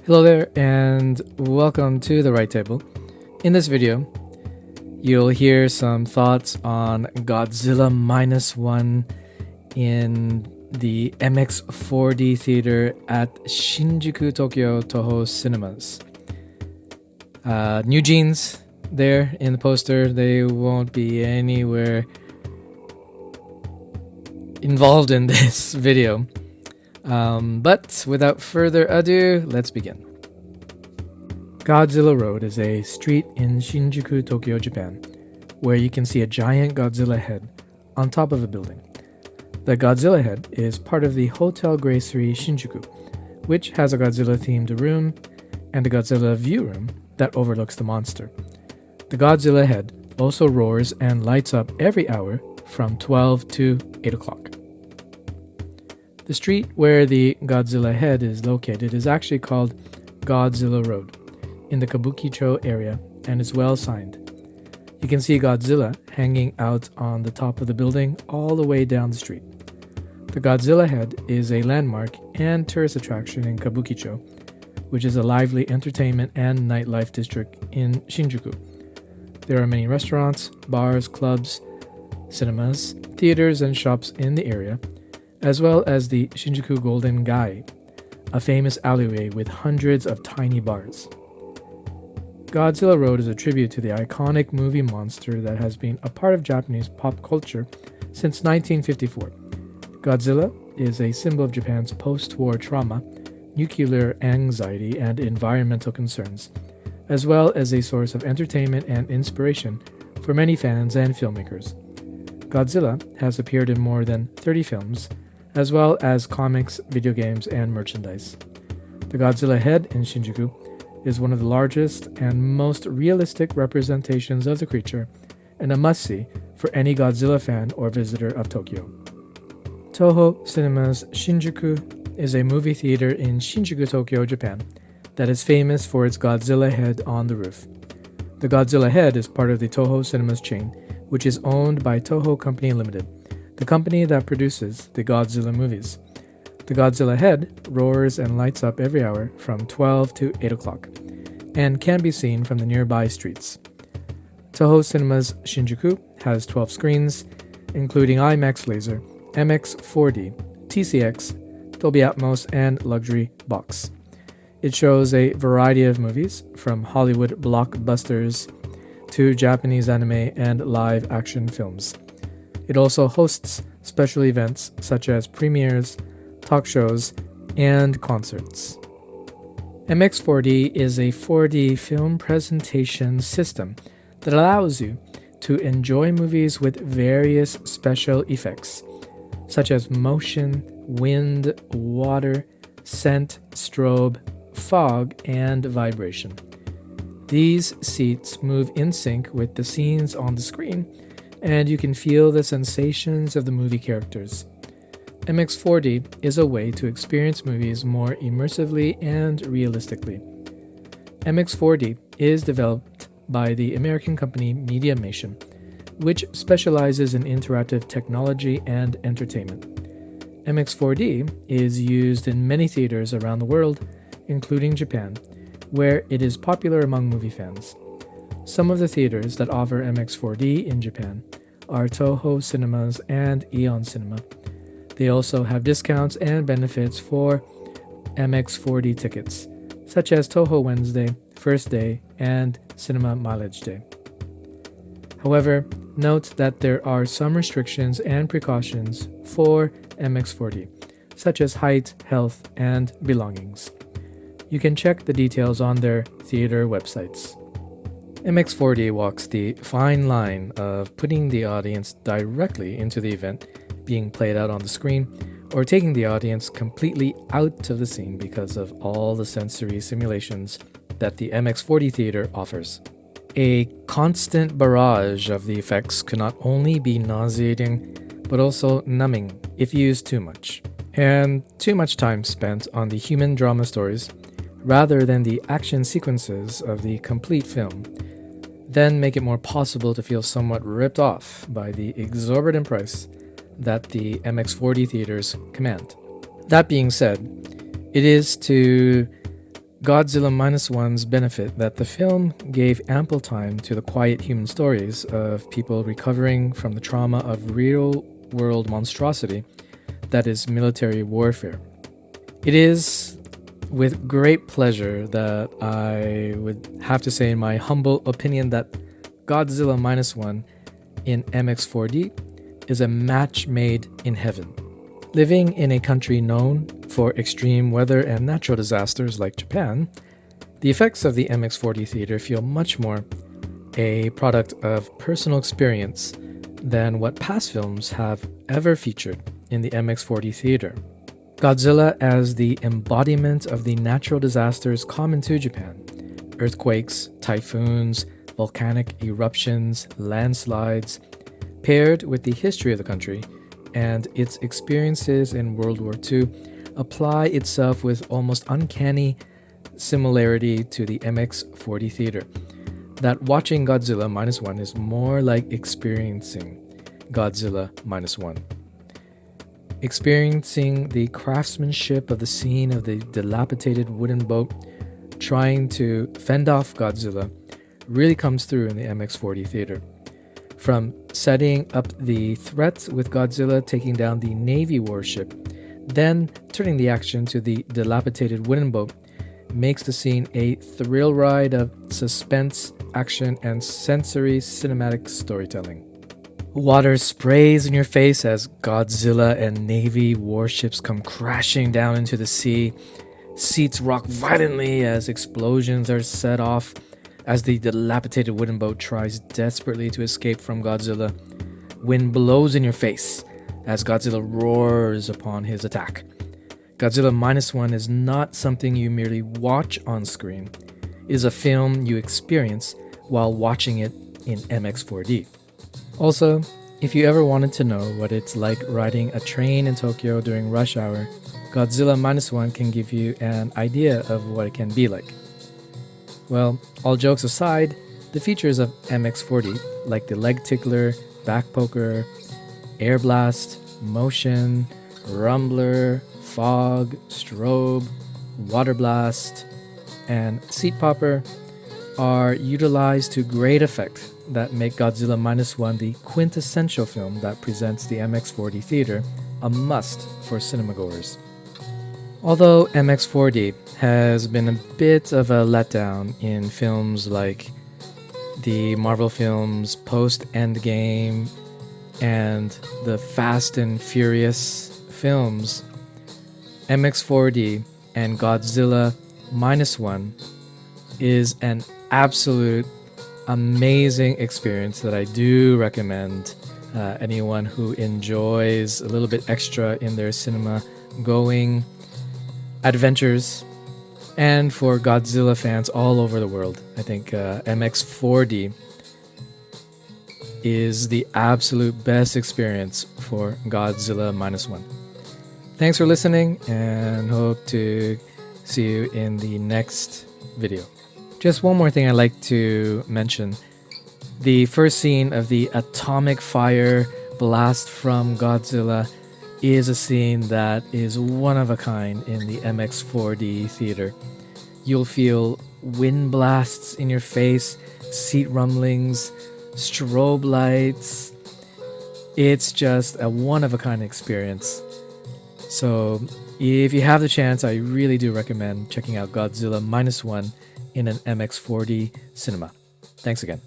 Hello there and welcome to the Right Table. In this video, you'll hear some thoughts on Godzilla Minus One in the MX4D theater at Shinjuku, Tokyo Toho cinemas. NewJeans there in the poster. They won't be anywhere involved in this video. But without further ado, let's begin. Godzilla Road is a street in Shinjuku, Tokyo, Japan, where you can see a giant Godzilla head on top of a building. The Godzilla head is part of the Hotel Gracery Shinjuku, which has a Godzilla-themed room and a Godzilla view room that overlooks the monster. The Godzilla head also roars and lights up every hour from 12 to 8 o'clock. The street where the Godzilla head is located is actually called Godzilla Road in the Kabukicho area and is well signed. You can see Godzilla hanging out on the top of the building all the way down the street. The Godzilla head is a landmark and tourist attraction in Kabukicho, which is a lively entertainment and nightlife district in Shinjuku. There are many restaurants, bars, clubs, cinemas, theaters, and shops in the area, as well as the Shinjuku Golden Gai, a famous alleyway with hundreds of tiny bars. Godzilla Road is a tribute to the iconic movie monster that has been a part of Japanese pop culture since 1954. Godzilla is a symbol of Japan's post-war trauma, nuclear anxiety, and environmental concerns, as well as a source of entertainment and inspiration for many fans and filmmakers. Godzilla has appeared in more than 30 films, as well as comics, video games, and merchandise. The Godzilla head in Shinjuku is one of the largest and most realistic representations of the creature, and a must-see for any Godzilla fan or visitor of Tokyo. Toho Cinemas Shinjuku is a movie theater in Shinjuku, Tokyo, Japan, that is famous for its Godzilla head on the roof. The Godzilla head is part of the Toho Cinemas chain, which is owned by Toho Company Limited, the company that produces the Godzilla movies. The Godzilla head roars and lights up every hour from 12 to 8 o'clock, and can be seen from the nearby streets. Toho Cinemas Shinjuku has 12 screens, including IMAX Laser, MX4D, TCX, Dolby Atmos, and Luxury Box. It shows a variety of movies, from Hollywood blockbusters to Japanese anime and live action films. It also hosts special events such as premieres, talk shows, and concerts. MX4D is a 4D film presentation system that allows you to enjoy movies with various special effects, such as motion, wind, water, scent, strobe, fog, and vibration. These seats move in sync with the scenes on the screen, and you can feel the sensations of the movie characters. MX4D is a way to experience movies more immersively and realistically. MX4D is developed by the American company Mediamation, which specializes in interactive technology and entertainment. MX4D is used in many theaters around the world, including Japan, where it is popular among movie fans. Some of the theaters that offer MX4D in Japan are Toho Cinemas and Eon Cinema. They also have discounts and benefits for MX4D tickets, such as Toho Wednesday, First Day, and Cinema Mileage Day. However, note that there are some restrictions and precautions for MX4D, such as height, health, and belongings. You can check the details on their theater websites. MX4D walks the fine line of putting the audience directly into the event being played out on the screen, or taking the audience completely out of the scene because of all the sensory simulations that the MX4D theater offers. A constant barrage of the effects can not only be nauseating, but also numbing if used too much, and too much time spent on the human drama stories rather than the action sequences of the complete film then make it more possible to feel somewhat ripped off by the exorbitant price that the MX4D theaters command. That being said, it is to Godzilla Minus One's benefit that the film gave ample time to the quiet human stories of people recovering from the trauma of real-world monstrosity that is military warfare. It is with great pleasure that I would have to say in my humble opinion that Godzilla Minus One in MX4D is a match made in heaven. Living in a country known for extreme weather and natural disasters like Japan, the effects of the MX4D theater feel much more a product of personal experience than what past films have ever featured in the MX4D theater. Godzilla as the embodiment of the natural disasters common to Japan, earthquakes, typhoons, volcanic eruptions, landslides, paired with the history of the country and its experiences in World War II, apply itself with almost uncanny similarity to the MX4D theater. That watching Godzilla Minus One is more like experiencing Godzilla Minus One. Experiencing the craftsmanship of the scene of the dilapidated wooden boat trying to fend off Godzilla really comes through in the MX4D theater. From setting up the threat with Godzilla taking down the Navy warship, then turning the action to the dilapidated wooden boat, makes the scene a thrill ride of suspense, action, and sensory cinematic storytelling. Water sprays in your face as Godzilla and Navy warships come crashing down into the sea. Seats rock violently as explosions are set off as the dilapidated wooden boat tries desperately to escape from Godzilla. Wind blows in your face as Godzilla roars upon his attack. Godzilla Minus One is not something you merely watch on screen. It is a film you experience while watching it in MX4D. Also, if you ever wanted to know what it's like riding a train in Tokyo during rush hour, Godzilla Minus One can give you an idea of what it can be like. Well, all jokes aside, the features of MX4D, like the leg tickler, back poker, air blast, motion, rumbler, fog, strobe, water blast, and seat popper, are utilized to great effect that make Godzilla Minus One the quintessential film that presents the MX4D theater a must for cinemagoers. Although MX4D has been a bit of a letdown in films like the Marvel films post-Endgame and the Fast and Furious films, MX4D and Godzilla Minus One is an absolute amazing experience that I do recommend anyone who enjoys a little bit extra in their cinema going adventures, and for Godzilla fans all over the world. I think MX4D is the absolute best experience for Godzilla Minus One. Thanks for listening, and hope to see you in the next video. Just one more thing I'd like to mention. The first scene of the atomic fire blast from Godzilla is a scene that is one of a kind in the MX4D theater. You'll feel wind blasts in your face, seat rumblings, strobe lights. It's just a one-of-a-kind experience. So if you have the chance, I really do recommend checking out Godzilla Minus One in an MX4D cinema. Thanks again.